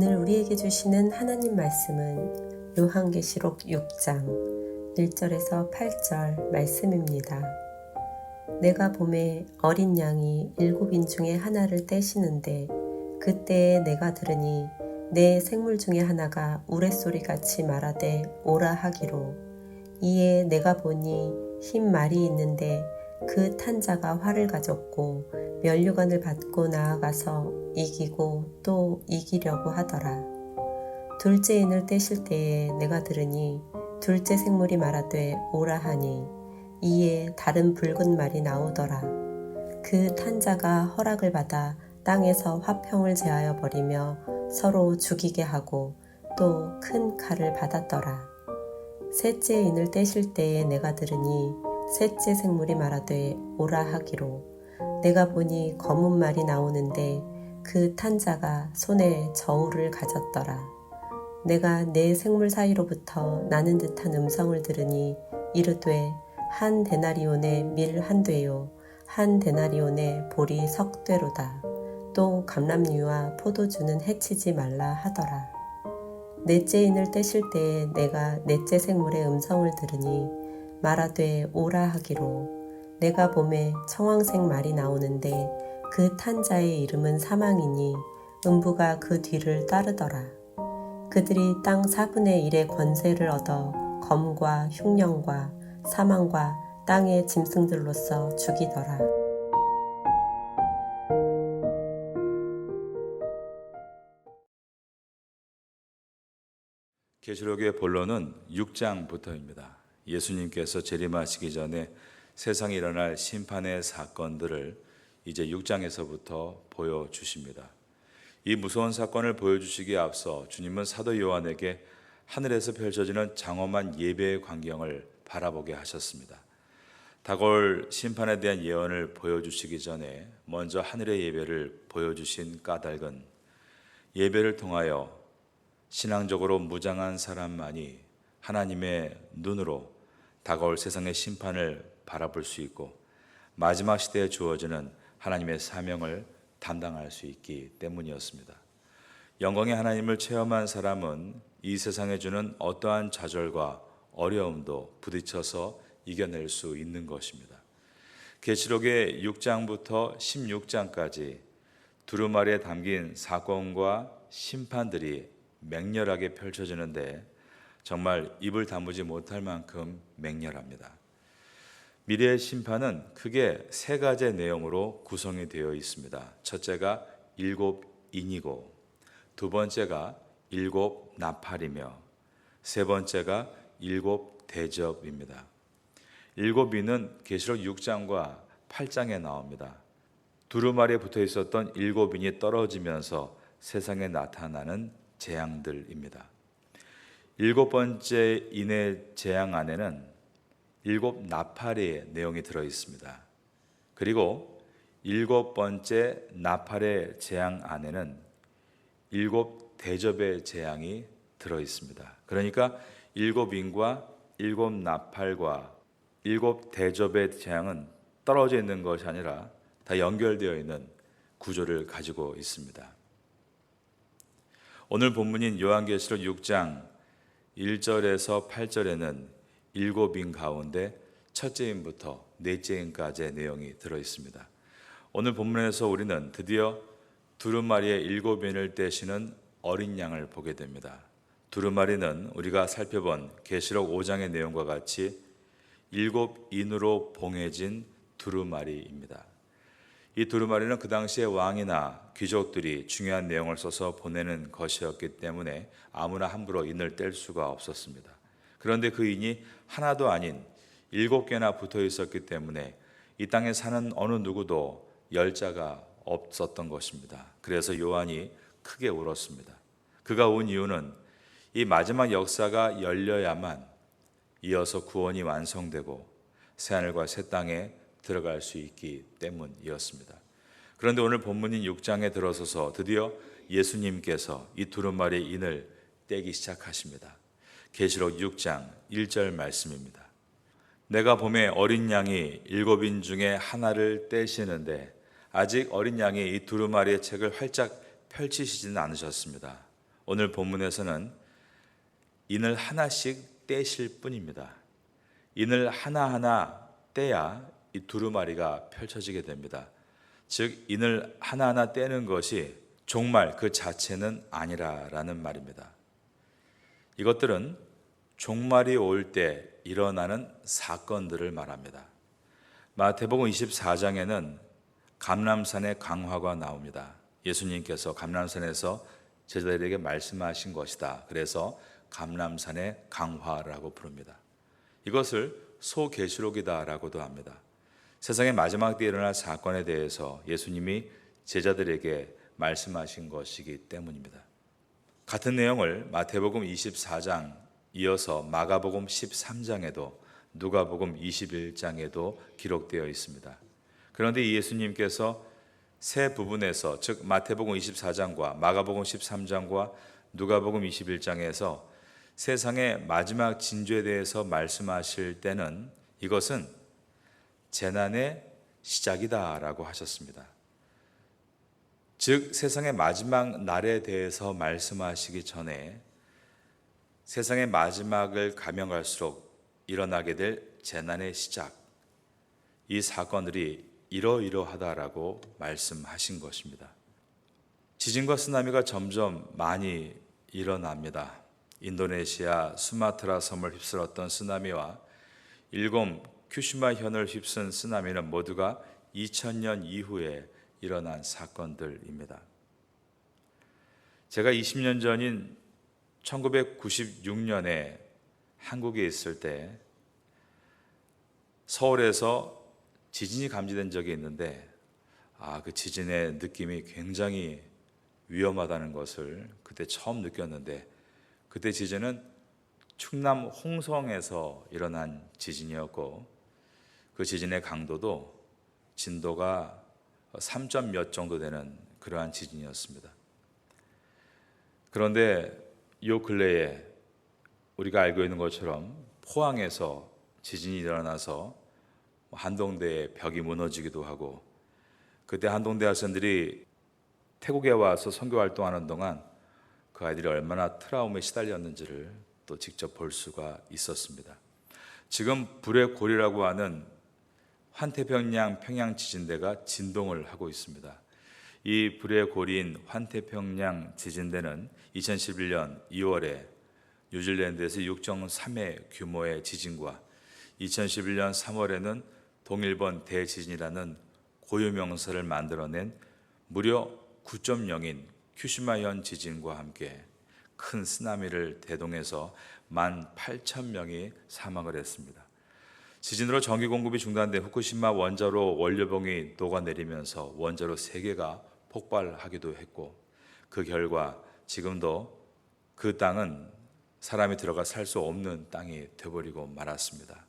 오늘 우리에게 주시는 하나님 말씀은 요한계시록 6장 1절에서 8절 말씀입니다. 내가 봄에 어린 양이 7인 중에 하나를 떼시는데 그때에 내가 들으니 내 생물 중에 하나가 우레소리같이 말하되 오라 하기로 이에 내가 보니 흰 말이 있는데 그 탄 자가 활을 가졌고 면류관을 받고 나아가서 이기고 또 이기려고 하더라. 둘째 인을 떼실 때에 내가 들으니 둘째 생물이 말하되 오라 하니 이에 다른 붉은 말이 나오더라. 그 탄 자가 허락을 받아 땅에서 화평을 제하여 버리며 서로 죽이게 하고 또 큰 칼을 받았더라. 셋째 인을 떼실 때에 내가 들으니 셋째 생물이 말하되 오라 하기로 내가 보니 검은 말이 나오는데 그 탄 자가 손에 저울을 가졌더라. 내가 내 생물 사이로부터 나는 듯한 음성을 들으니 이르되 한 데나리온의 밀 한 되요 한 데나리온의 보리 석 되로다. 또 감람류와 포도주는 해치지 말라 하더라. 넷째 인을 떼실 때에 내가 넷째 생물의 음성을 들으니 말하되 오라 하기로 내가 봄에 청황색 말이 나오는데 그 탄 자의 이름은 사망이니 음부가 그 뒤를 따르더라. 그들이 땅 4분의 1의 권세를 얻어 검과 흉령과 사망과 땅의 짐승들로서 죽이더라. 계시록의 본론은 6장부터입니다. 예수님께서 재림하시기 전에 세상에 일어날 심판의 사건들을 이제 6장에서부터 보여주십니다. 이 무서운 사건을 보여주시기에 앞서 주님은 사도 요한에게 하늘에서 펼쳐지는 장엄한 예배의 광경을 바라보게 하셨습니다. 다가올 심판에 대한 예언을 보여주시기 전에 먼저 하늘의 예배를 보여주신 까닭은 예배를 통하여 신앙적으로 무장한 사람만이 하나님의 눈으로 다가올 세상의 심판을 바라볼 수 있고 마지막 시대에 주어지는 하나님의 사명을 담당할 수 있기 때문이었습니다. 영광의 하나님을 체험한 사람은 이 세상에 주는 어떠한 좌절과 어려움도 부딪혀서 이겨낼 수 있는 것입니다. 계시록의 6장부터 16장까지 두루마리에 담긴 사건과 심판들이 맹렬하게 펼쳐지는데 정말 입을 다무지 못할 만큼 맹렬합니다. 미래의 심판은 크게 세 가지의 내용으로 구성이 되어 있습니다. 첫째가 7인이고 두 번째가 7나팔이며 세 번째가 7대접입니다. 7인은 계시록 6장과 8장에 나옵니다. 두루마리에 붙어 있었던 7인이 떨어지면서 세상에 나타나는 재앙들입니다. 7번째 인의 재앙 안에는 7나팔의 내용이 들어 있습니다. 그리고 7번째 나팔의 재앙 안에는 7대접의 재앙이 들어 있습니다. 그러니까 7인과 7나팔과 7대접의 재앙은 떨어져 있는 것이 아니라 다 연결되어 있는 구조를 가지고 있습니다. 오늘 본문인 요한계시록 6장 1절에서 8절에는 7인 가운데 첫째 인부터 넷째 인까지의 내용이 들어 있습니다. 오늘 본문에서 우리는 드디어 두루마리의 7인을 떼시는 어린 양을 보게 됩니다. 두루마리는 우리가 살펴본 계시록 5장의 내용과 같이 7인으로 봉해진 두루마리입니다. 이 두루마리는 그 당시의 왕이나 귀족들이 중요한 내용을 써서 보내는 것이었기 때문에 아무나 함부로 인을 뗄 수가 없었습니다. 그런데 그 인이 하나도 아닌 7개나 붙어 있었기 때문에 이 땅에 사는 어느 누구도 열자가 없었던 것입니다. 그래서 요한이 크게 울었습니다. 그가 운 이유는 이 마지막 역사가 열려야만 이어서 구원이 완성되고 새하늘과 새 땅에 들어갈 수 있기 때문이었습니다. 그런데 오늘 본문인 6장에 들어서서 드디어 예수님께서 이 두루마리 인을 떼기 시작하십니다. 계시록 6장 1절 말씀입니다. 내가 봄에 어린 양이 7인 중에 하나를 떼시는데 아직 어린 양이 이 두루마리의 책을 활짝 펼치시지는 않으셨습니다. 오늘 본문에서는 인을 하나씩 떼실 뿐입니다. 인을 하나하나 떼야 이 두루마리가 펼쳐지게 됩니다. 즉 인을 하나하나 떼는 것이 종말 그 자체는 아니라라는 말입니다. 이것들은 종말이 올 때 일어나는 사건들을 말합니다. 마태복음 24장에는 감람산의 강화가 나옵니다. 예수님께서 감람산에서 제자들에게 말씀하신 것이다. 그래서 감람산의 강화라고 부릅니다. 이것을 소계시록이다라고도 합니다. 세상의 마지막 때 일어날 사건에 대해서 예수님이 제자들에게 말씀하신 것이기 때문입니다. 같은 내용을 마태복음 24장 이어서 마가복음 13장에도 누가복음 21장에도 기록되어 있습니다. 그런데 이 예수님께서 세 부분에서 즉 마태복음 24장과 마가복음 13장과 누가복음 21장에서 세상의 마지막 징조에 대해서 말씀하실 때는 이것은 재난의 시작이다라고 하셨습니다. 즉 세상의 마지막 날에 대해서 말씀하시기 전에 세상의 마지막을 가면 갈수록 일어나게 될 재난의 시작, 이 사건들이 이러이러하다라고 말씀하신 것입니다. 지진과 쓰나미가 점점 많이 일어납니다. 인도네시아 수마트라 섬을 휩쓸었던 쓰나미와 일곱 큐슈마 현을 휩쓴 쓰나미는 모두가 2000년 이후에 일어난 사건들입니다. 제가 20년 전인 1996년에 한국에 있을 때 서울에서 지진이 감지된 적이 있는데 그 지진의 느낌이 굉장히 위험하다는 것을 그때 처음 느꼈는데 그때 지진은 충남 홍성에서 일어난 지진이었고 그 지진의 강도도 진도가 3점 몇 정도 되는 그러한 지진이었습니다. 그런데 요 근래에 우리가 알고 있는 것처럼 포항에서 지진이 일어나서 한동대의 벽이 무너지기도 하고 그때 한동대 학생들이 태국에 와서 선교 활동하는 동안 그 아이들이 얼마나 트라우마에 시달렸는지를 또 직접 볼 수가 있었습니다. 지금 불의 골이라고 하는 환태평양 평양 지진대가 진동을 하고 있습니다. 이 불의 골인 환태평양 지진대는 2011년 2월에 뉴질랜드에서 6.3의 규모의 지진과 2011년 3월에는 동일본 대지진이라는 고유명사를 만들어낸 무려 9.0인 큐슈마현 지진과 함께 큰 쓰나미를 대동해서 18,000명이 사망을 했습니다. 지진으로 전기 공급이 중단된 후쿠시마 원자로 원료봉이 녹아내리면서 원자로 3개가 폭발하기도 했고 그 결과 지금도 그 땅은 사람이 들어가 살 수 없는 땅이 되어버리고 말았습니다.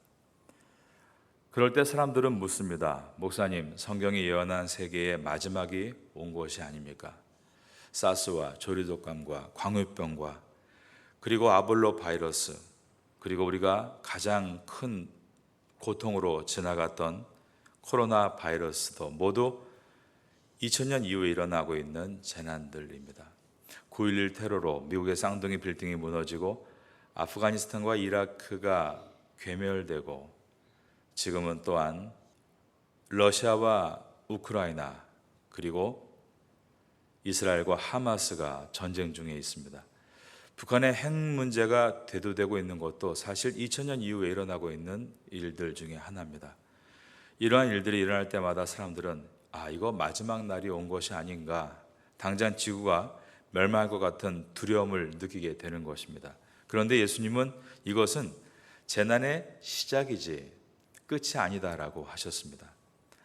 그럴 때 사람들은 묻습니다. 목사님, 성경이 예언한 세계의 마지막이 온 것이 아닙니까? 사스와 조류독감과 광우병과 그리고 아볼로 바이러스 그리고 우리가 가장 큰 고통으로 지나갔던 코로나 바이러스도 모두 2000년 이후에 일어나고 있는 재난들입니다. 9.11 테러로 미국의 쌍둥이 빌딩이 무너지고 아프가니스탄과 이라크가 괴멸되고 지금은 또한 러시아와 우크라이나 그리고 이스라엘과 하마스가 전쟁 중에 있습니다. 북한의 핵 문제가 대두되고 있는 것도 사실 2000년 이후에 일어나고 있는 일들 중에 하나입니다. 이러한 일들이 일어날 때마다 사람들은 이거 마지막 날이 온 것이 아닌가, 당장 지구가 멸망할 것 같은 두려움을 느끼게 되는 것입니다. 그런데 예수님은 이것은 재난의 시작이지 끝이 아니다라고 하셨습니다.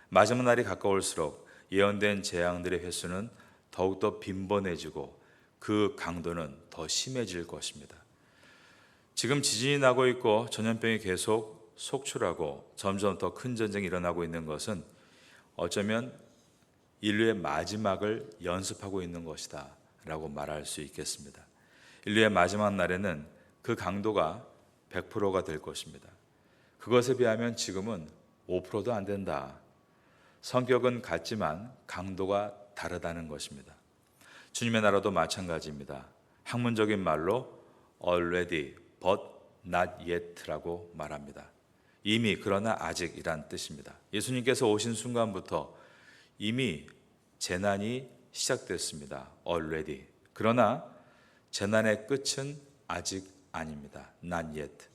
마지막 날이 가까울수록 예언된 재앙들의 횟수는 더욱더 빈번해지고 그 강도는 더 심해질 것입니다. 지금 지진이 나고 있고 전염병이 계속 속출하고 점점 더 큰 전쟁이 일어나고 있는 것은 어쩌면 인류의 마지막을 연습하고 있는 것이다 라고 말할 수 있겠습니다. 인류의 마지막 날에는 그 강도가 100%가 될 것입니다. 그것에 비하면 지금은 5%도 안 된다. 성격은 같지만 강도가 다르다는 것입니다. 주님의 나라도 마찬가지입니다. 학문적인 말로 already but not yet라고 말합니다. 이미 그러나 아직이란 뜻입니다. 예수님께서 오신 순간부터 이미 재난이 시작됐습니다. already. 그러나 재난의 끝은 아직 아닙니다. not yet.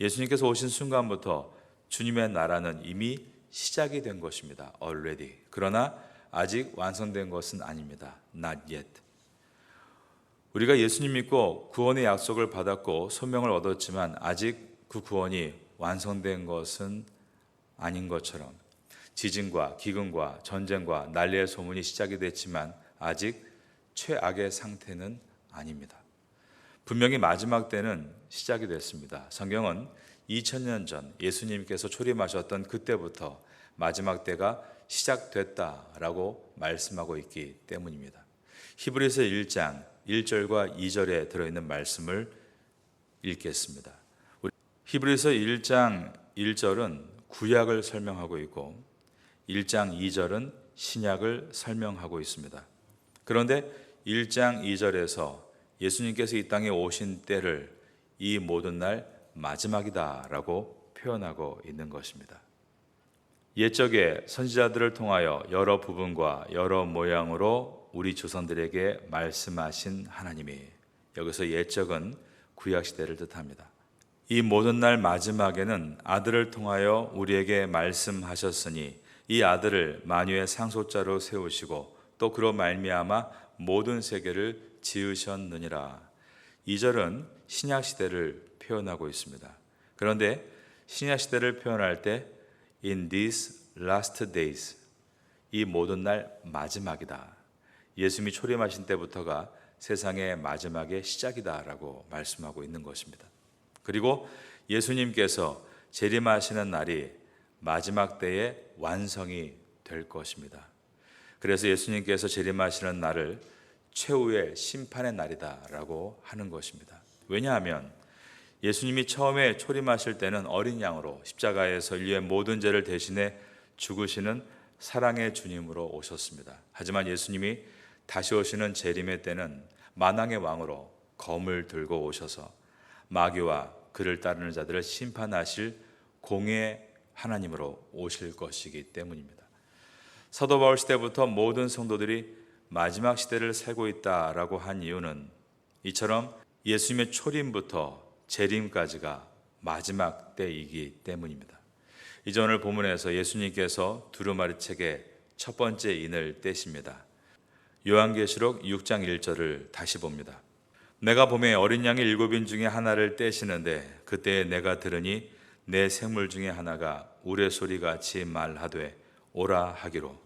예수님께서 오신 순간부터 주님의 나라는 이미 시작이 된 것입니다. already. 그러나 아직 완성된 것은 아닙니다. not yet. 우리가 예수님 믿고 구원의 약속을 받았고 소명을 얻었지만 아직 그 구원이 완성된 것은 아닌 것처럼 지진과 기근과 전쟁과 난리의 소문이 시작이 됐지만 아직 최악의 상태는 아닙니다. 분명히 마지막 때는 시작이 됐습니다. 성경은 2000년 전 예수님께서 초림하셨던 그때부터 마지막 때가 시작됐다라고 말씀하고 있기 때문입니다. 히브리서 1장 1절과 2절에 들어있는 말씀을 읽겠습니다. 히브리서 1장 1절은 구약을 설명하고 있고 1장 2절은 신약을 설명하고 있습니다. 그런데 1장 2절에서 예수님께서 이 땅에 오신 때를 이 모든 날 마지막이다라고 표현하고 있는 것입니다. 옛적에 선지자들을 통하여 여러 부분과 여러 모양으로 우리 조상들에게 말씀하신 하나님이, 여기서 옛적은 구약시대를 뜻합니다. 이 모든 날 마지막에는 아들을 통하여 우리에게 말씀하셨으니 이 아들을 만유의 상속자로 세우시고 또 그로 말미암아 모든 세계를 지으셨느니라. 2절은 신약시대를 표현하고 있습니다. 그런데 신약시대를 표현할 때 In these last days, 이 모든 날 마지막이다. 예수님이 초림하신 때부터가 세상의 마지막의 시작이다라고 말씀하고 있는 것입니다. 그리고 예수님께서 재림하시는 날이 마지막 때의 완성이 될 것입니다. 그래서 예수님께서 재림하시는 날을 최후의 심판의 날이다라고 하는 것입니다. 왜냐하면 예수님이 처음에 초림하실 때는 어린 양으로 십자가에서 인류의 모든 죄를 대신해 죽으시는 사랑의 주님으로 오셨습니다. 하지만 예수님이 다시 오시는 재림의 때는 만왕의 왕으로 검을 들고 오셔서 마귀와 그를 따르는 자들을 심판하실 공의 하나님으로 오실 것이기 때문입니다. 사도 바울 시대부터 모든 성도들이 마지막 시대를 살고 있다라고 한 이유는 이처럼 예수님의 초림부터 재림까지가 마지막 때이기 때문입니다. 이제 오늘 본문에서 예수님께서 두루마리 책의 첫 번째 인을 떼십니다. 요한계시록 6장 1절을 다시 봅니다. 내가 봄에 어린 양의 7인 중에 하나를 떼시는데 그때에 내가 들으니 내 생물 중에 하나가 우레소리같이 말하되 오라 하기로.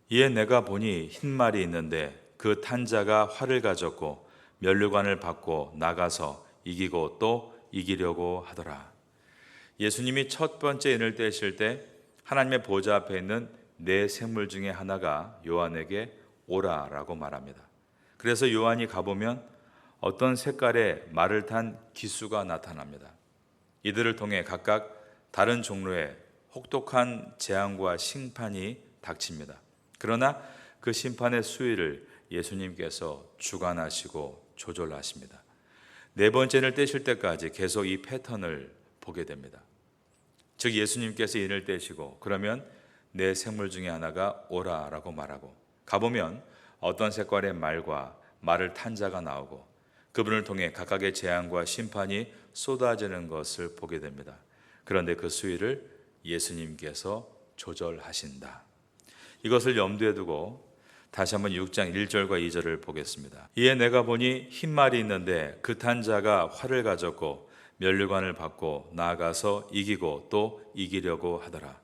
이에 내가 보니 흰 말이 있는데 그 탄 자가 활을 가졌고 면류관을 받고 나가서 이기고 또 이기려고 하더라. 예수님이 첫 번째 인을 떼실 때 하나님의 보좌 앞에 있는 네 생물 중에 하나가 요한에게 오라라고 말합니다. 그래서 요한이 가보면 어떤 색깔의 말을 탄 기수가 나타납니다. 이들을 통해 각각 다른 종류의 혹독한 재앙과 심판이 닥칩니다. 그러나 그 심판의 수위를 예수님께서 주관하시고 조절하십니다. 네 번째를 떼실 때까지 계속 이 패턴을 보게 됩니다. 즉 예수님께서 인을 떼시고 그러면 네 생물 중에 하나가 오라라고 말하고 가보면 어떤 색깔의 말과 말을 탄 자가 나오고 그분을 통해 각각의 재앙과 심판이 쏟아지는 것을 보게 됩니다. 그런데 그 수위를 예수님께서 조절하신다. 이것을 염두에 두고 다시 한번 6장 1절과 2절을 보겠습니다. 이에 내가 보니 흰 말이 있는데 그 탄 자가 활을 가졌고 면류관을 받고 나아가서 이기고 또 이기려고 하더라.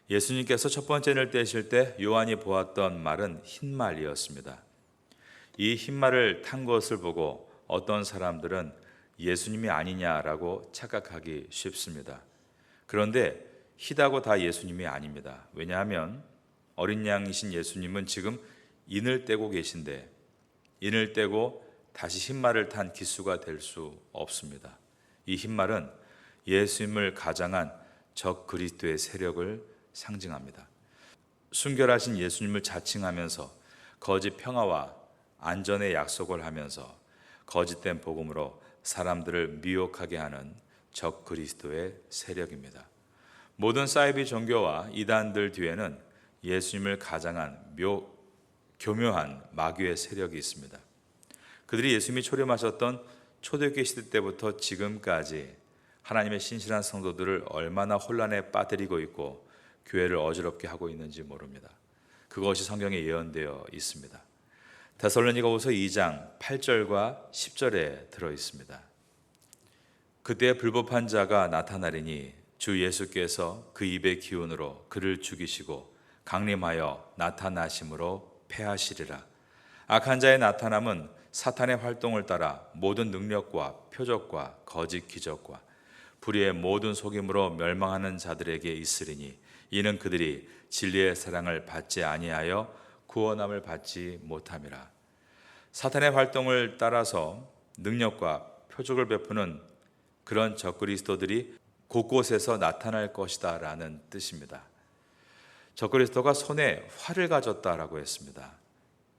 예수님께서 첫 번째 인을 떼실 때 요한이 보았던 말은 흰 말이었습니다. 이 흰 말을 탄 것을 보고 어떤 사람들은 예수님이 아니냐라고 착각하기 쉽습니다. 그런데 희다고 다 예수님이 아닙니다. 왜냐하면 어린 양이신 예수님은 지금 인을 떼고 계신데 인을 떼고 다시 흰말을 탄 기수가 될 수 없습니다. 이 흰말은 예수님을 가장한 적 그리스도의 세력을 상징합니다. 순결하신 예수님을 자칭하면서 거짓 평화와 안전의 약속을 하면서 거짓된 복음으로 사람들을 미혹하게 하는 적 그리스도의 세력입니다. 모든 사이비 종교와 이단들 뒤에는 예수님을 가장한 교묘한 마귀의 세력이 있습니다. 그들이 예수님이 초림하셨던 초대교회 시대 때부터 지금까지 하나님의 신실한 성도들을 얼마나 혼란에 빠뜨리고 있고 교회를 어지럽게 하고 있는지 모릅니다. 그것이 성경에 예언되어 있습니다. 데살로니가후서 2장 8절과 10절에 들어 있습니다. 그때 불법한 자가 나타나리니 주 예수께서 그 입의 기운으로 그를 죽이시고 강림하여 나타나심으로 패하시리라. 악한 자의 나타남은 사탄의 활동을 따라 모든 능력과 표적과 거짓 기적과 불의의 모든 속임으로 멸망하는 자들에게 있으리니 이는 그들이 진리의 사랑을 받지 아니하여 구원함을 받지 못함이라. 사탄의 활동을 따라서 능력과 표적을 베푸는 그런 적그리스도들이 곳곳에서 나타날 것이다 라는 뜻입니다. 적그리스도가 손에 활을 가졌다라고 했습니다.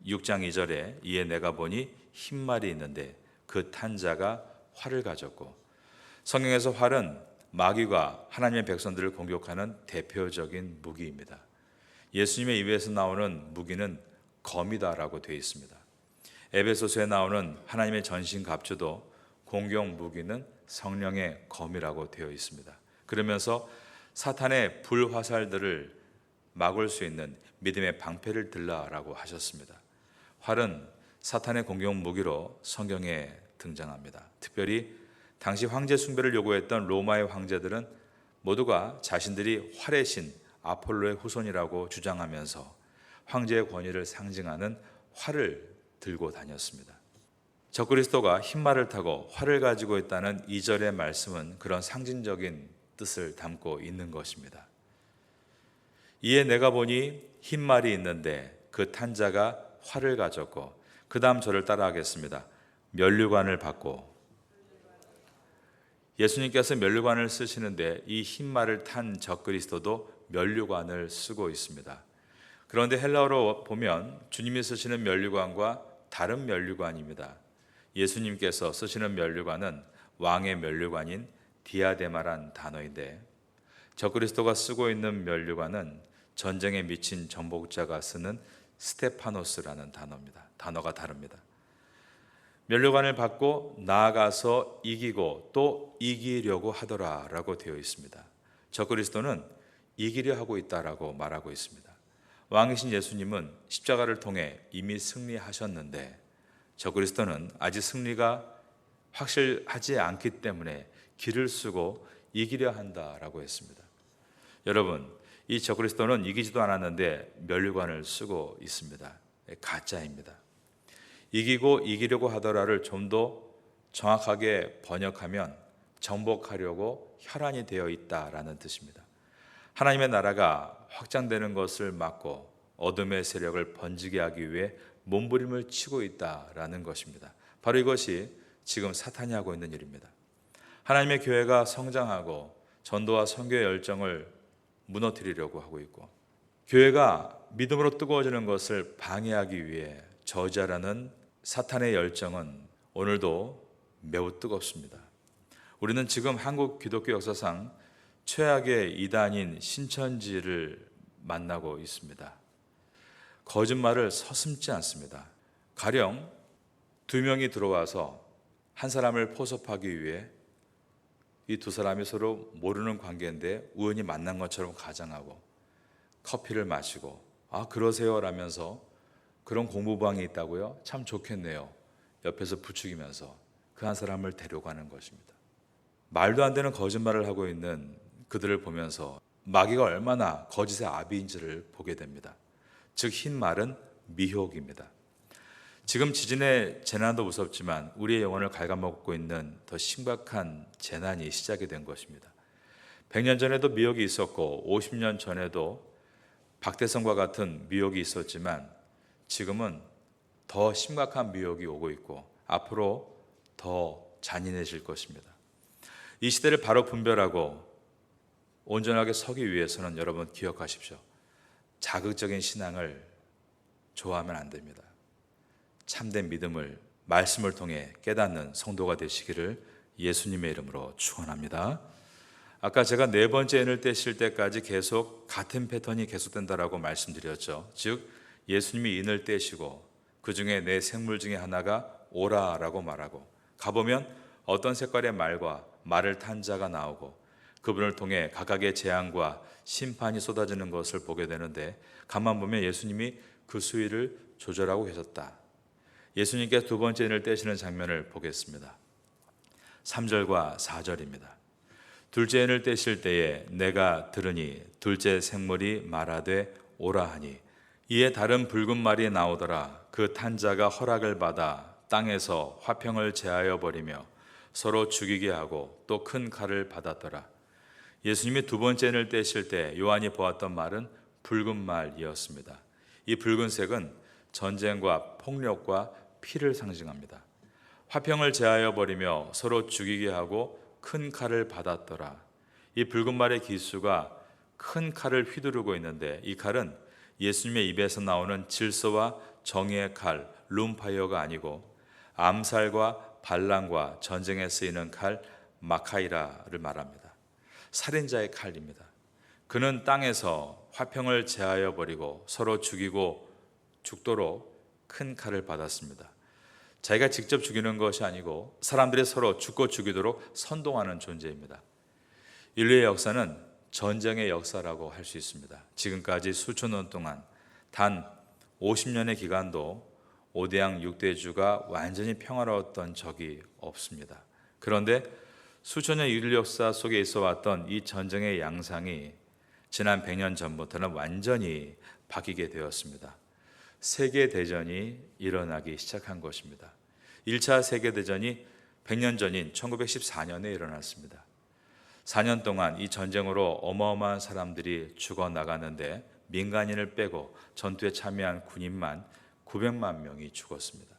6장 2절에 이에 내가 보니 흰말이 있는데 그 탄 자가 활을 가졌고, 성경에서 활은 마귀가 하나님의 백성들을 공격하는 대표적인 무기입니다. 예수님의 입에서 나오는 무기는 검이다라고 되어 있습니다. 에베소서에 나오는 하나님의 전신 갑주도 공격 무기는 성령의 검이라고 되어 있습니다. 그러면서 사탄의 불화살들을 막을 수 있는 믿음의 방패를 들라라고 하셨습니다. 활은 사탄의 공격 무기로 성경에 등장합니다. 특별히 당시 황제 숭배를 요구했던 로마의 황제들은 모두가 자신들이 활의 신 아폴로의 후손이라고 주장하면서 황제의 권위를 상징하는 활을 들고 다녔습니다. 적그리스도가 흰말을 타고 활을 가지고 있다는 2절의 말씀은 그런 상징적인 뜻을 담고 있는 것입니다. 이에 내가 보니 흰말이 있는데 그 탄 자가 활을 가졌고, 그 다음 저를 따라하겠습니다. 면류관을 받고. 예수님께서 면류관을 쓰시는데 이 흰말을 탄 적그리스도도 면류관을 쓰고 있습니다. 그런데 헬라어로 보면 주님이 쓰시는 면류관과 다른 면류관입니다. 예수님께서 쓰시는 면류관은 왕의 면류관인 디아데마란 단어인데, 적그리스도가 쓰고 있는 면류관은 전쟁에 미친 정복자가 쓰는 스테파노스라는 단어입니다. 단어가 다릅니다. 면류관을 받고 나아가서 이기고 또 이기려고 하더라라고 되어 있습니다. 적그리스도는 이기려 하고 있다라고 말하고 있습니다. 왕이신 예수님은 십자가를 통해 이미 승리하셨는데 적그리스도는 아직 승리가 확실하지 않기 때문에 길을 쓰고 이기려 한다라고 했습니다. 여러분, 이 적그리스도는 이기지도 않았는데 면류관을 쓰고 있습니다. 가짜입니다. 이기고 이기려고 하더라를 좀 더 정확하게 번역하면 정복하려고 혈안이 되어 있다라는 뜻입니다. 하나님의 나라가 확장되는 것을 막고 어둠의 세력을 번지게 하기 위해 몸부림을 치고 있다라는 것입니다. 바로 이것이 지금 사탄이 하고 있는 일입니다. 하나님의 교회가 성장하고 전도와 선교의 열정을 무너뜨리려고 하고 있고, 교회가 믿음으로 뜨거워지는 것을 방해하기 위해 저지하라는 사탄의 열정은 오늘도 매우 뜨겁습니다. 우리는 지금 한국 기독교 역사상 최악의 이단인 신천지를 만나고 있습니다. 거짓말을 서슴지 않습니다. 가령 2명이 들어와서 한 사람을 포섭하기 위해 이 두 사람이 서로 모르는 관계인데 우연히 만난 것처럼 가장하고 커피를 마시고 그러세요 라면서 그런 공부방이 있다고요? 참 좋겠네요. 옆에서 부추기면서 그 한 사람을 데려가는 것입니다. 말도 안 되는 거짓말을 하고 있는 그들을 보면서 마귀가 얼마나 거짓의 아비인지를 보게 됩니다. 즉 흰 말은 미혹입니다. 지금 지진의 재난도 무섭지만 우리의 영혼을 갉아먹고 있는 더 심각한 재난이 시작이 된 것입니다. 100년 전에도 미혹이 있었고 50년 전에도 박대성과 같은 미혹이 있었지만 지금은 더 심각한 미혹이 오고 있고 앞으로 더 잔인해질 것입니다. 이 시대를 바로 분별하고 온전하게 서기 위해서는 여러분 기억하십시오. 자극적인 신앙을 좋아하면 안 됩니다. 참된 믿음을 말씀을 통해 깨닫는 성도가 되시기를 예수님의 이름으로 축원합니다. 아까 제가 네 번째 N을 떼실 때까지 계속 같은 패턴이 계속된다라고 말씀드렸죠. 즉 예수님이 인을 떼시고 그 중에 네 생물 중에 하나가 오라라고 말하고 가보면 어떤 색깔의 말을 탄 자가 나오고 그분을 통해 각각의 재앙과 심판이 쏟아지는 것을 보게 되는데 가만 보면 예수님이 그 수위를 조절하고 계셨다. 예수님께서 두 번째 인을 떼시는 장면을 보겠습니다. 3절과 4절입니다. 둘째 인을 떼실 때에 내가 들으니 둘째 생물이 말하되 오라 하니 이에 다른 붉은 말이 나오더라. 그 탄 자가 허락을 받아 땅에서 화평을 제하여 버리며 서로 죽이게 하고 또 큰 칼을 받았더라. 예수님이 두 번째 인을 떼실 때 요한이 보았던 말은 붉은 말이었습니다. 이 붉은색은 전쟁과 폭력과 피를 상징합니다. 화평을 제하여 버리며 서로 죽이게 하고 큰 칼을 받았더라. 이 붉은 말의 기수가 큰 칼을 휘두르고 있는데 이 칼은 예수님의 입에서 나오는 질서와 정의의 칼, 룸파이어가 아니고 암살과 반란과 전쟁에 쓰이는 칼, 마카이라를 말합니다. 살인자의 칼입니다. 그는 땅에서 화평을 제하여 버리고 서로 죽이고 죽도록 큰 칼을 받았습니다. 자기가 직접 죽이는 것이 아니고 사람들이 서로 죽고 죽이도록 선동하는 존재입니다. 인류의 역사는 전쟁의 역사라고 할 수 있습니다. 지금까지 수천 년 동안 단 50년의 기간도 5대양 6대주가 완전히 평화로웠던 적이 없습니다. 그런데 수천 년 인류 역사 속에 있어 왔던 이 전쟁의 양상이 지난 100년 전부터는 완전히 바뀌게 되었습니다. 세계대전이 일어나기 시작한 것입니다. 1차 세계대전이 100년 전인 1914년에 일어났습니다. 4년 동안 이 전쟁으로 어마어마한 사람들이 죽어나가는데 민간인을 빼고 전투에 참여한 군인만 900만 명이 죽었습니다.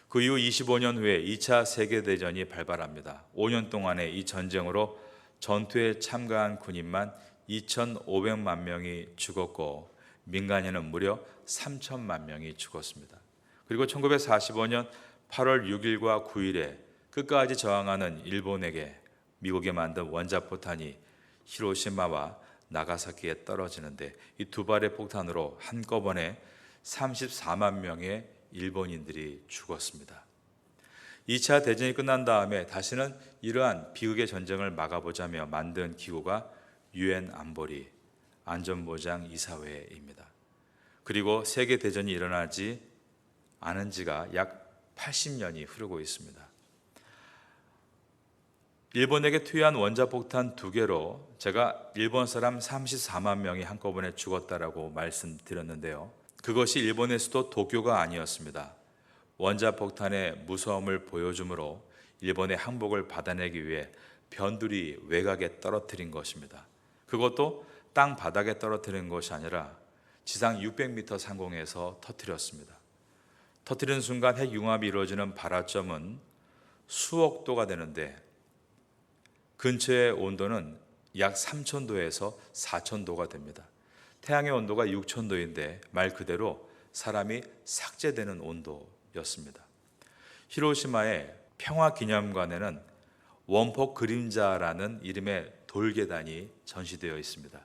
그 이후 25년 후에 2차 세계대전이 발발합니다. 5년 동안의 이 전쟁으로 전투에 참가한 군인만 2,500만 명이 죽었고 민간인은 무려 3천만 명이 죽었습니다. 그리고 1945년 8월 6일과 9일에 끝까지 저항하는 일본에게 미국이 만든 원자포탄이 히로시마와 나가사키에 떨어지는데 이 두 발의 폭탄으로 한꺼번에 34만 명의 일본인들이 죽었습니다. 2차 대전이 끝난 다음에 다시는 이러한 비극의 전쟁을 막아보자며 만든 기구가 유엔 안보리 안전보장 이사회입니다. 그리고 세계대전이 일어나지 않은 지가 약 80년이 흐르고 있습니다. 일본에게 투여한 원자폭탄 2개로 제가 일본 사람 34만 명이 한꺼번에 죽었다라고 말씀드렸는데요. 그것이 일본의 수도 도쿄가 아니었습니다. 원자폭탄의 무서움을 보여주므로 일본의 항복을 받아내기 위해 변두리 외곽에 떨어뜨린 것입니다. 그것도 땅 바닥에 떨어뜨린 것이 아니라 지상 600m 상공에서 터뜨렸습니다. 터뜨리는 순간 핵융합이 이루어지는 발화점은 수억 도가 되는데 근처의 온도는 약 3,000도에서 4,000도가 됩니다. 태양의 온도가 6,000도인데 말 그대로 사람이 삭제되는 온도였습니다. 히로시마의 평화기념관에는 원폭 그림자라는 이름의 돌계단이 전시되어 있습니다.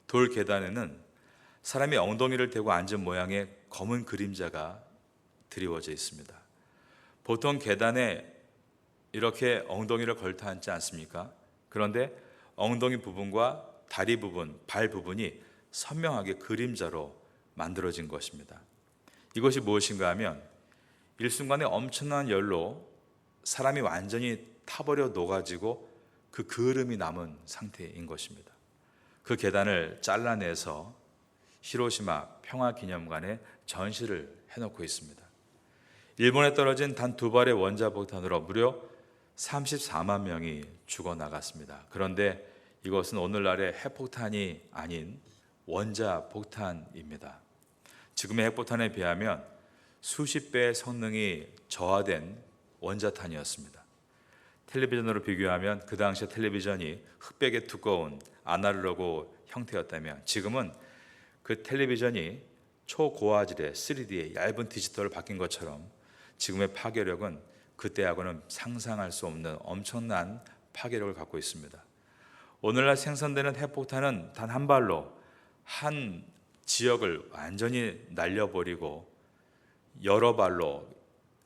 돌계단에는 사람이 엉덩이를 대고 앉은 모양의 검은 그림자가 드리워져 있습니다. 보통 계단에 이렇게 엉덩이를 걸터 앉지 않습니까? 그런데 엉덩이 부분과 다리 부분, 발 부분이 선명하게 그림자로 만들어진 것입니다. 이것이 무엇인가 하면 일순간에 엄청난 열로 사람이 완전히 타버려 녹아지고 그 그을음이 남은 상태인 것입니다. 그 계단을 잘라내서 히로시마 평화기념관에 전시를 해놓고 있습니다. 일본에 떨어진 단 2발의 원자폭탄으로 무려 34만 명이 죽어나갔습니다. 그런데 이것은 오늘날의 핵폭탄이 아닌 원자폭탄입니다. 지금의 핵폭탄에 비하면 수십 배의 성능이 저하된 원자탄이었습니다. 텔레비전으로 비교하면 그 당시에 텔레비전이 흑백의 두꺼운 아날로그 형태였다면 지금은 그 텔레비전이 초고화질의 3D의 얇은 디지털로 바뀐 것처럼 지금의 파괴력은 그때하고는 상상할 수 없는 엄청난 파괴력을 갖고 있습니다. 오늘날 생산되는 핵폭탄은 단 한 발로 한 지역을 완전히 날려버리고 여러 발로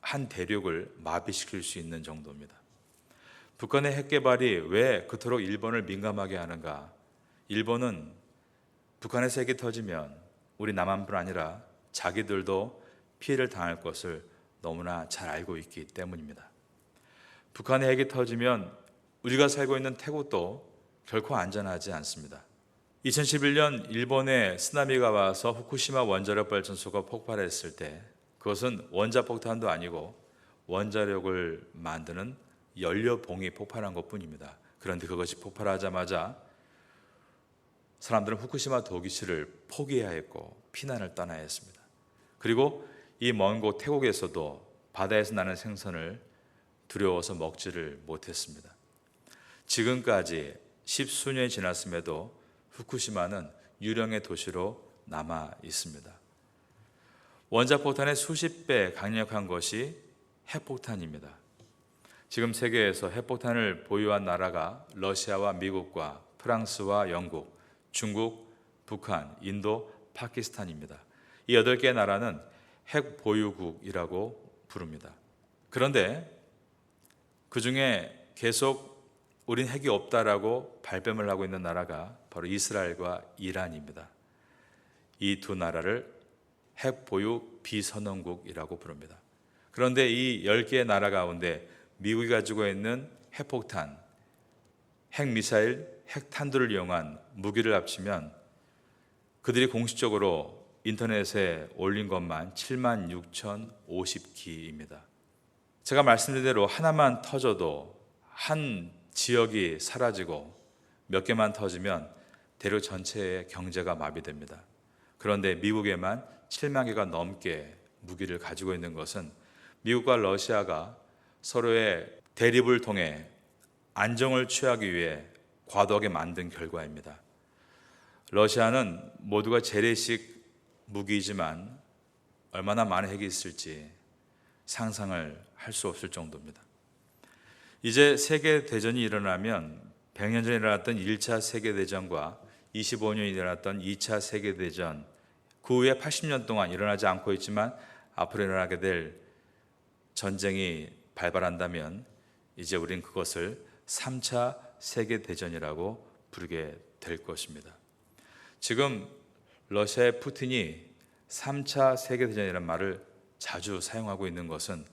한 대륙을 마비시킬 수 있는 정도입니다. 북한의 핵 개발이 왜 그토록 일본을 민감하게 하는가? 일본은 북한에서 핵이 터지면 우리 남한뿐 아니라 자기들도 피해를 당할 것을 너무나 잘 알고 있기 때문입니다. 북한의 핵이 터지면 우리가 살고 있는 태국도 결코 안전하지 않습니다. 2011년 일본에 쓰나미가 와서 후쿠시마 원자력 발전소가 폭발했을 때 그것은 원자폭탄도 아니고 원자력을 만드는 연료봉이 폭발한 것뿐입니다. 그런데 그것이 폭발하자마자 사람들은 후쿠시마 도기시를 포기해야 했고 피난을 떠나야 했습니다. 그리고 이 먼 곳 태국에서도 바다에서 나는 생선을 두려워서 먹지를 못했습니다. 지금까지 10수년이 지났음에도 후쿠시마는 유령의 도시로 남아 있습니다. 원자폭탄의 수십 배 강력한 것이 핵폭탄입니다. 지금 세계에서 핵폭탄을 보유한 나라가 러시아와 미국과 프랑스와 영국, 중국, 북한, 인도, 파키스탄입니다. 이 8개의 나라는 핵 보유국이라고 부릅니다. 그런데 그 중에 계속 우린 핵이 없다라고 발뺌을 하고 있는 나라가 바로 이스라엘과 이란입니다. 이 두 나라를 핵 보유 비선언국이라고 부릅니다. 그런데 이 10개의 나라 가운데 미국이 가지고 있는 핵폭탄, 핵미사일, 핵탄두를 이용한 무기를 합치면 그들이 공식적으로 인터넷에 올린 것만 76,050기입니다. 제가 말씀드린 대로 하나만 터져도 한 지역이 사라지고 몇 개만 터지면 대륙 전체의 경제가 마비됩니다. 그런데 미국에만 7만 개가 넘게 무기를 가지고 있는 것은 미국과 러시아가 서로의 대립을 통해 안정을 취하기 위해 과도하게 만든 결과입니다. 러시아는 모두가 재래식 무기이지만 얼마나 많은 핵이 있을지 상상을 할 수 없을 정도입니다. 이제 세계대전이 일어나면 100년 전에 일어났던 1차 세계대전과 25년이 일어났던 2차 세계대전, 그 후에 80년 동안 일어나지 않고 있지만 앞으로 일어나게 될 전쟁이 발발한다면 이제 우린 그것을 3차 세계대전이라고 부르게 될 것입니다. 지금 러시아의 푸틴이 3차 세계대전이라는 말을 자주 사용하고 있는 것은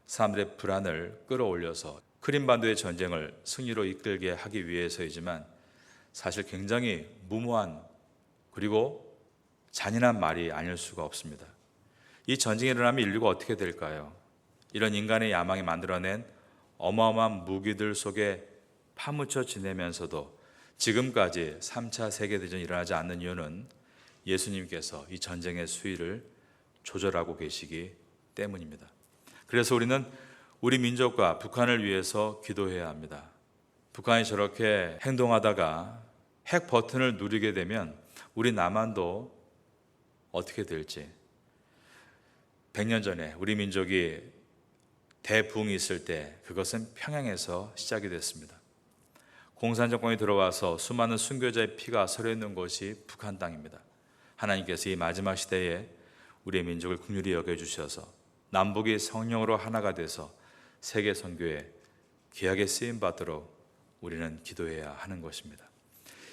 사람들의 불안을 끌어올려서 크림반도의 전쟁을 승리로 이끌게 하기 위해서이지만 사실 굉장히 무모한 그리고 잔인한 말이 아닐 수가 없습니다. 이 전쟁이 일어나면 인류가 어떻게 될까요? 이런 인간의 야망이 만들어낸 어마어마한 무기들 속에 파묻혀 지내면서도 지금까지 3차 세계대전이 일어나지 않는 이유는 예수님께서 이 전쟁의 수위를 조절하고 계시기 때문입니다. 그래서 우리는 우리 민족과 북한을 위해서 기도해야 합니다. 북한이 저렇게 행동하다가 핵 버튼을 누리게 되면 우리 남한도 어떻게 될지. 100년 전에 우리 민족이 대붕이 있을 때 그것은 평양에서 시작이 됐습니다. 공산 정권이 들어와서 수많은 순교자의 피가 서려 있는 곳이 북한 땅입니다. 하나님께서 이 마지막 시대에 우리의 민족을 긍휼히 여겨주셔서 남북이 성령으로 하나가 돼서 세계 선교에 귀하게 쓰임 받도록 우리는 기도해야 하는 것입니다.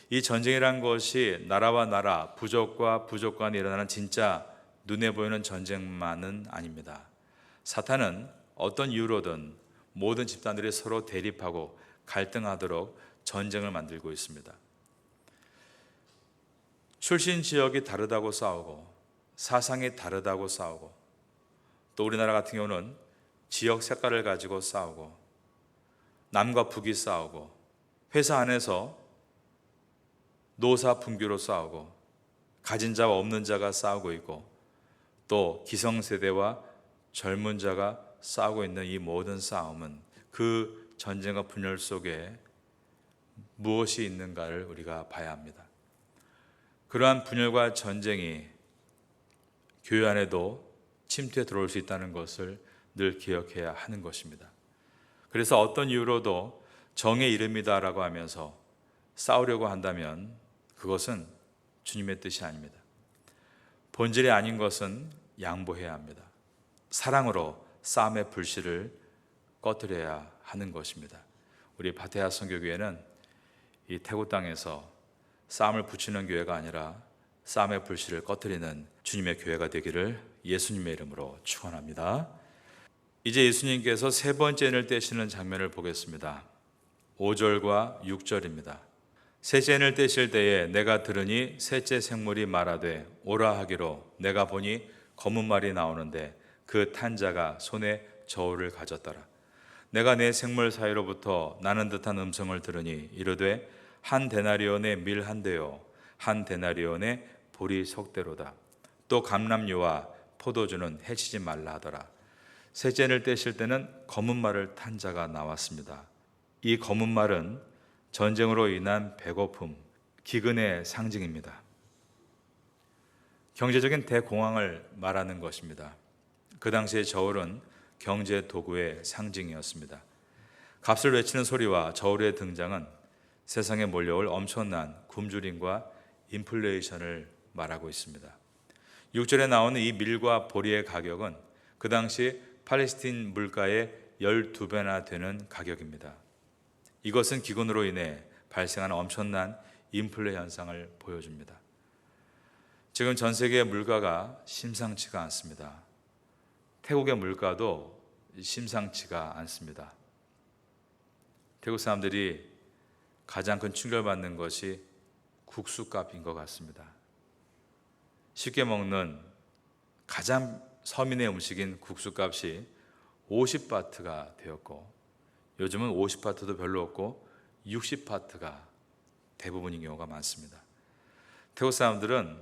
이 전쟁이란 것이 나라와 나라, 부족과 부족 간에 일어나는 진짜 눈에 보이는 전쟁만은 아닙니다. 사탄은 어떤 이유로든 모든 집단들이 서로 대립하고 갈등하도록 전쟁을 만들고 있습니다. 출신 지역이 다르다고 싸우고 사상이 다르다고 싸우고 또 우리나라 같은 경우는 지역 색깔을 가지고 싸우고 남과 북이 싸우고 회사 안에서 노사 분규로 싸우고 가진 자와 없는 자가 싸우고 있고 또 기성세대와 젊은 자가 싸우고 있는 이 모든 싸움은 그 전쟁과 분열 속에 무엇이 있는가를 우리가 봐야 합니다. 그러한 분열과 전쟁이 교회 안에도 침투해 들어올 수 있다는 것을 늘 기억해야 하는 것입니다. 그래서 어떤 이유로도 정의 이름이다라고 하면서 싸우려고 한다면 그것은 주님의 뜻이 아닙니다. 본질이 아닌 것은 양보해야 합니다. 사랑으로 싸움의 불씨를 꺼뜨려야 하는 것입니다. 우리 바테아 선교교회는 이 태국 땅에서 싸움을 붙이는 교회가 아니라 싸움의 불씨를 꺼뜨리는 주님의 교회가 되기를 예수님의 이름으로 축원합니다. 이제 예수님께서 세 번째 cen을 떼시는 장면을 보겠습니다. 5절과 6절입니다. 세 cen을 떼실 때에 내가 들으니 셋째 생물이 말하되 오라 하기로 내가 보니 검은 말이 나오는데 그 탄 자가 손에 저울을 가졌더라. 내가 내 생물 사이로부터 나는 듯한 음성을 들으니 이르되 한 데나리온의 밀 한 대요 한 데나리온의 보리 석대로다. 또 감람류와 포도주는 해치지 말라 하더라. 세 cen을 떼실 때는 검은 말을 탄 자가 나왔습니다. 이 검은 말은 전쟁으로 인한 배고픔, 기근의 상징입니다. 경제적인 대공황을 말하는 것입니다. 그 당시의 저울은 경제 도구의 상징이었습니다. 값을 외치는 소리와 저울의 등장은 세상에 몰려올 엄청난 굶주림과 인플레이션을 말하고 있습니다. 6절에 나오는 이 밀과 보리의 가격은 그 당시 팔레스틴 물가의 12배나 되는 가격입니다. 이것은 기근으로 인해 발생한 엄청난 인플레 현상을 보여줍니다. 지금 전 세계의 물가가 심상치가 않습니다. 태국의 물가도 심상치가 않습니다. 태국 사람들이 가장 큰 충격을 받는 것이 국수값인 것 같습니다. 쉽게 먹는 가장 서민의 음식인 국수값이 50바트가 되었고 요즘은 50바트도 별로 없고 60바트가 대부분인 경우가 많습니다. 태국 사람들은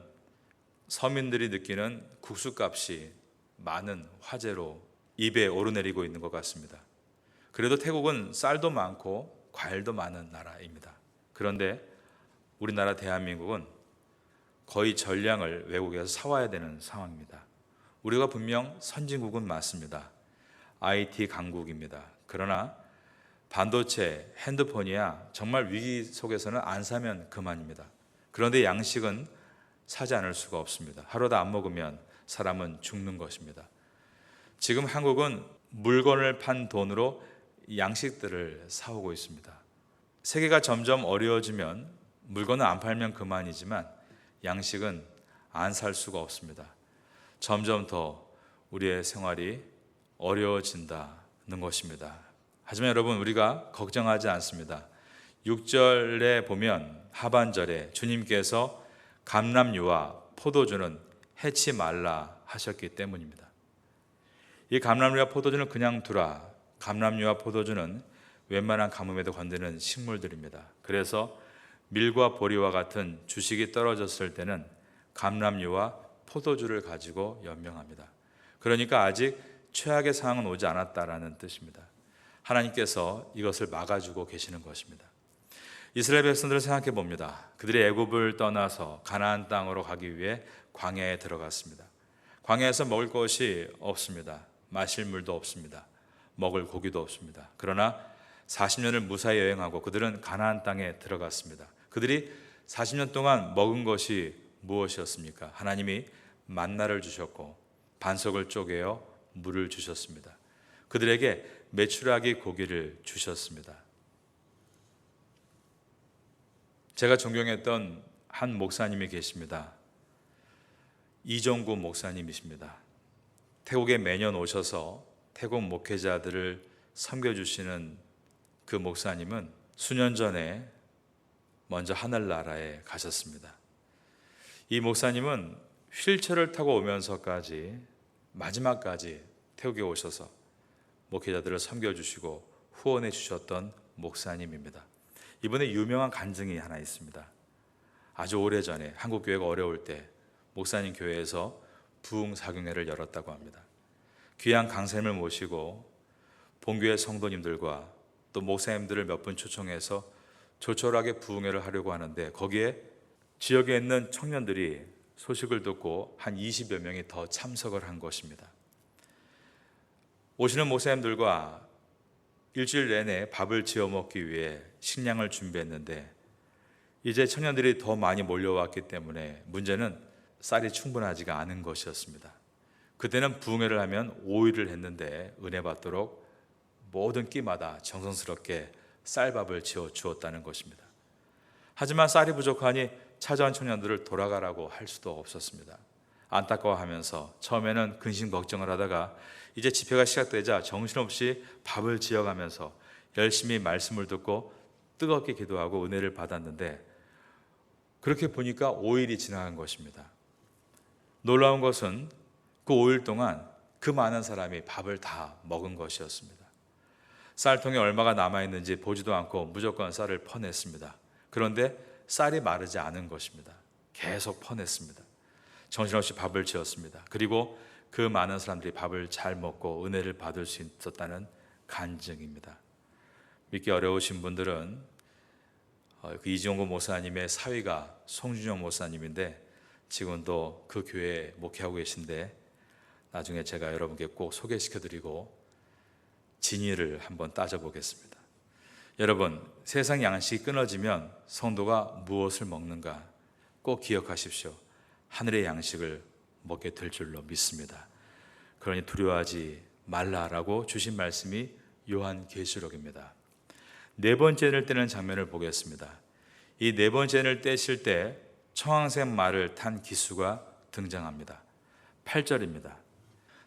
서민들이 느끼는 국수값이 많은 화제로 입에 오르내리고 있는 것 같습니다. 그래도 태국은 쌀도 많고 과일도 많은 나라입니다. 그런데 우리나라 대한민국은 거의 전량을 외국에서 사와야 되는 상황입니다. 우리가 분명 선진국은 맞습니다. IT 강국입니다. 그러나 반도체, 핸드폰이야 정말 위기 속에서는 안 사면 그만입니다. 그런데 양식은 사지 않을 수가 없습니다. 하루도 안 먹으면 사람은 죽는 것입니다. 지금 한국은 물건을 판 돈으로 양식들을 사오고 있습니다. 세계가 점점 어려워지면 물건을 안 팔면 그만이지만 양식은 안 살 수가 없습니다. 점점 더 우리의 생활이 어려워진다는 것입니다. 하지만 여러분, 우리가 걱정하지 않습니다. 6절에 보면 하반절에 주님께서 감람류와 포도주는 해치 말라 하셨기 때문입니다. 이 감람류와 포도주는 그냥 두라. 감람류와 포도주는 웬만한 가뭄에도 건드는 식물들입니다. 그래서 밀과 보리와 같은 주식이 떨어졌을 때는 감람류와 포도주를 가지고 연명합니다. 그러니까 아직 최악의 상황은 오지 않았다라는 뜻입니다. 하나님께서 이것을 막아주고 계시는 것입니다. 이스라엘 백성들을 생각해 봅니다. 그들이 애굽을 떠나서 가나안 땅으로 가기 위해 광야에 들어갔습니다. 광야에서 먹을 것이 없습니다. 마실 물도 없습니다. 먹을 고기도 없습니다. 그러나 40년을 무사히 여행하고 그들은 가나안 땅에 들어갔습니다. 그들이 40년 동안 먹은 것이 무엇이었습니까? 하나님이 만나를 주셨고 반석을 쪼개어 물을 주셨습니다. 그들에게 메추라기 고기를 주셨습니다. 제가 존경했던 한 목사님이 계십니다. 이정구 목사님이십니다. 태국에 매년 오셔서 태국 목회자들을 섬겨주시는 그 목사님은 수년 전에 먼저 하늘나라에 가셨습니다. 이 목사님은 휠체어를 타고 오면서까지 마지막까지 태국에 오셔서 목회자들을 섬겨주시고 후원해 주셨던 목사님입니다. 이번에 유명한 간증이 하나 있습니다. 아주 오래전에 한국교회가 어려울 때 목사님 교회에서 부흥사경회를 열었다고 합니다. 귀한 강사님을 모시고 본교회 성도님들과 또 목사님들을 몇 분 초청해서 조촐하게 부흥회를 하려고 하는데 거기에 지역에 있는 청년들이 그, 소식을 듣고 한 20여 명이 더 참석을 한 것입니다. 오시는 목사님들과 일주일 내내 밥을 지어 먹기 위해 식량을 준비했는데 이제 청년들이 더 많이 몰려왔기 때문에 문제는 쌀이 충분하지가 않은 것이었습니다. 그때는 부흥회를 하면 5일을 했는데 은혜 받도록 모든 끼마다 정성스럽게 쌀밥을 지어 주었다는 것입니다. 하지만 쌀이 부족하니 찾아온 청년들을 돌아가라고 할 수도 없었습니다. 안타까워하면서 처음에는 근심 걱정을 하다가 이제 집회가 시작되자 정신없이 밥을 지어가면서 열심히 말씀을 듣고 뜨겁게 기도하고 은혜를 받았는데 그렇게 보니까 5일이 지나간 것입니다. 놀라운 것은 그 5일 동안 그 많은 사람이 밥을 다 먹은 것이었습니다. 쌀통에 얼마가 남아있는지 보지도 않고 무조건 쌀을 퍼냈습니다. 그런데 쌀이 마르지 않은 것입니다. 계속 퍼냈습니다. 정신없이 밥을 지었습니다. 그리고 그 많은 사람들이 밥을 잘 먹고 은혜를 받을 수 있었다는 간증입니다. 믿기 어려우신 분들은 그 이지용구 목사님의 사위가 송준영 목사님인데 지금도 그 교회에 목회하고 계신데 나중에 제가 여러분께 꼭 소개시켜드리고 진위를 한번 따져보겠습니다. 여러분, 세상 양식이 끊어지면 성도가 무엇을 먹는가 꼭 기억하십시오. 하늘의 양식을 먹게 될 줄로 믿습니다. 그러니 두려워하지 말라라고 주신 말씀이 요한계시록입니다. 네 번째를 떼는 장면을 보겠습니다. 이 네 번째를 떼실 때 청황색 말을 탄 기수가 등장합니다. 8절입니다.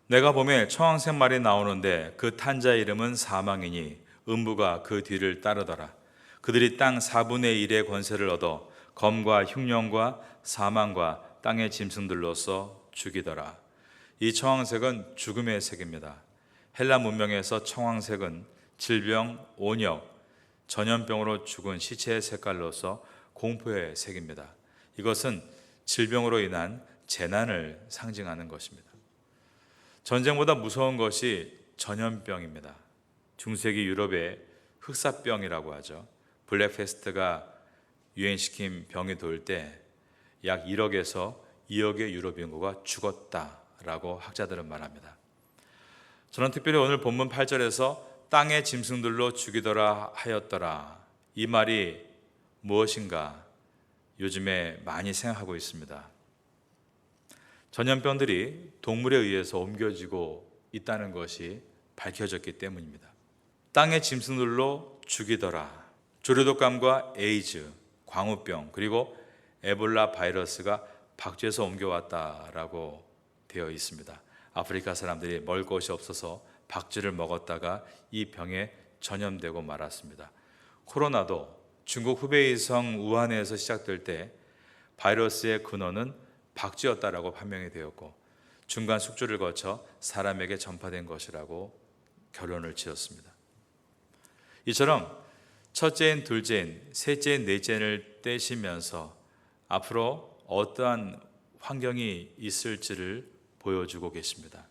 내가 보매 청황색 말이 나오는데 그 탄 자의 이름은 사망이니 음부가 그 뒤를 따르더라. 그들이 땅 4분의 1의 권세를 얻어 검과 흉령과 사망과 땅의 짐승들로서 죽이더라. 이 청황색은 죽음의 색입니다. 헬라 문명에서 청황색은 질병, 온역, 전염병으로 죽은 시체의 색깔로서 공포의 색입니다. 이것은 질병으로 인한 재난을 상징하는 것입니다. 전쟁보다 무서운 것이 전염병입니다. 중세기 유럽의 흑사병이라고 하죠. 블랙페스트가 유행시킨 병이 돌 때 약 1억에서 2억의 유럽 인구가 죽었다라고 학자들은 말합니다. 저는 특별히 오늘 본문 8절에서 땅의 짐승들로 죽이더라 하였더라. 이 말이 무엇인가 요즘에 많이 생각하고 있습니다. 전염병들이 동물에 의해서 옮겨지고 있다는 것이 밝혀졌기 때문입니다. 땅의 짐승들로 죽이더라. 조류독감과 에이즈, 광우병, 그리고 에볼라 바이러스가 박쥐에서 옮겨왔다라고 되어 있습니다. 아프리카 사람들이 먹을 것이 없어서 박쥐를 먹었다가 이 병에 전염되고 말았습니다. 코로나도 중국 후베이성 우한에서 시작될 때 바이러스의 근원은 박쥐였다라고 판명이 되었고 중간 숙주를 거쳐 사람에게 전파된 것이라고 결론을 지었습니다. 이처럼 첫째인, 둘째인, 셋째인, 넷째인을 떼시면서 앞으로 어떠한 환경이 있을지를 보여주고 계십니다.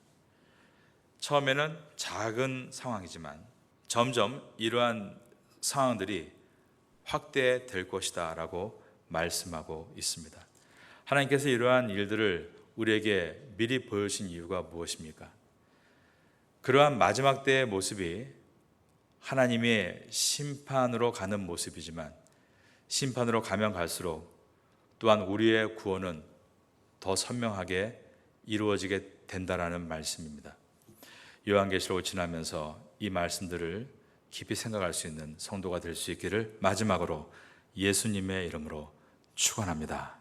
처음에는 작은 상황이지만 점점 이러한 상황들이 확대될 것이다 라고 말씀하고 있습니다. 하나님께서 이러한 일들을 우리에게 미리 보여주신 이유가 무엇입니까? 그러한 마지막 때의 모습이 하나님의 심판으로 가는 모습이지만 심판으로 가면 갈수록 또한 우리의 구원은 더 선명하게 이루어지게 된다라는 말씀입니다. 요한계시록을 지나면서 이 말씀들을 깊이 생각할 수 있는 성도가 될 수 있기를 마지막으로 예수님의 이름으로 축원합니다.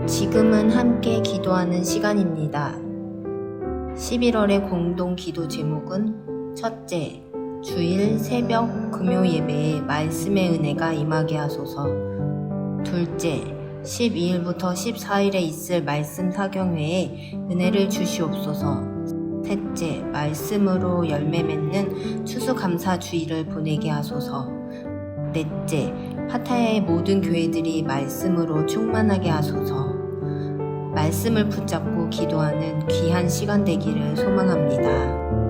지금은 함께 기도하는 시간입니다. 11월의 공동 기도 제목은 첫째, 주일 새벽 금요 예배에 말씀의 은혜가 임하게 하소서. 둘째, 12일부터 14일에 있을 말씀 사경회에 은혜를 주시옵소서. 셋째, 말씀으로 열매 맺는 추수감사 주일을 보내게 하소서. 넷째, 파타야의 모든 교회들이 말씀으로 충만하게 하소서. 말씀을 붙잡고 기도하는 귀한 시간 되기를 소망합니다.